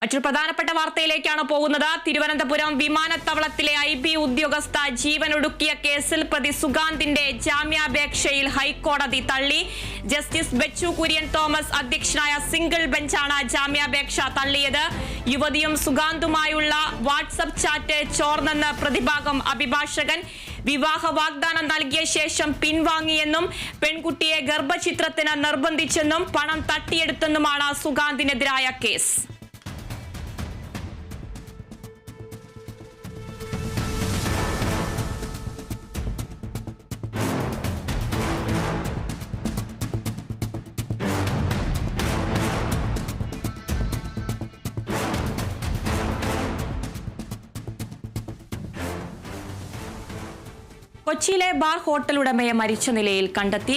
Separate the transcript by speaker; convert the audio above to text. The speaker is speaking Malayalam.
Speaker 1: മറ്റൊരു പ്രധാനപ്പെട്ട വാർത്തയിലേക്കാണ് പോകുന്നത്. തിരുവനന്തപുരം വിമാനത്താവളത്തിലെ IB ഉദ്യോഗസ്ഥ ജീവനൊടുക്കിയ കേസിൽ പ്രതി സുഗാന്തിന്റെ ജാമ്യാപേക്ഷയിൽ ഹൈക്കോടതി തള്ളി. ജസ്റ്റിസ് ബെച്ചു കുര്യൻ തോമസ് അധ്യക്ഷനായ സിംഗിൾ ബെഞ്ചാണ് ജാമ്യാപേക്ഷ തള്ളിയത്. യുവതിയും സുഗാന്തുമായുള്ള വാട്സ്ആപ്പ് ചാറ്റ് ചോർന്നെന്ന് പ്രതിഭാഗം അഭിഭാഷകൻ. വിവാഹ വാഗ്ദാനം നൽകിയ ശേഷം പിൻവാങ്ങിയെന്നും പെൺകുട്ടിയെ ഗർഭചിത്രത്തിന് നിർബന്ധിച്ചെന്നും പണം തട്ടിയെടുത്തെന്നുമാണ് സുഗാന്തിനെതിരായ കേസ്. കൊച്ചിയിലെ ബാർ ഹോട്ടൽ ഉടമയെ മരിച്ച നിലയിൽ കണ്ടെത്തി.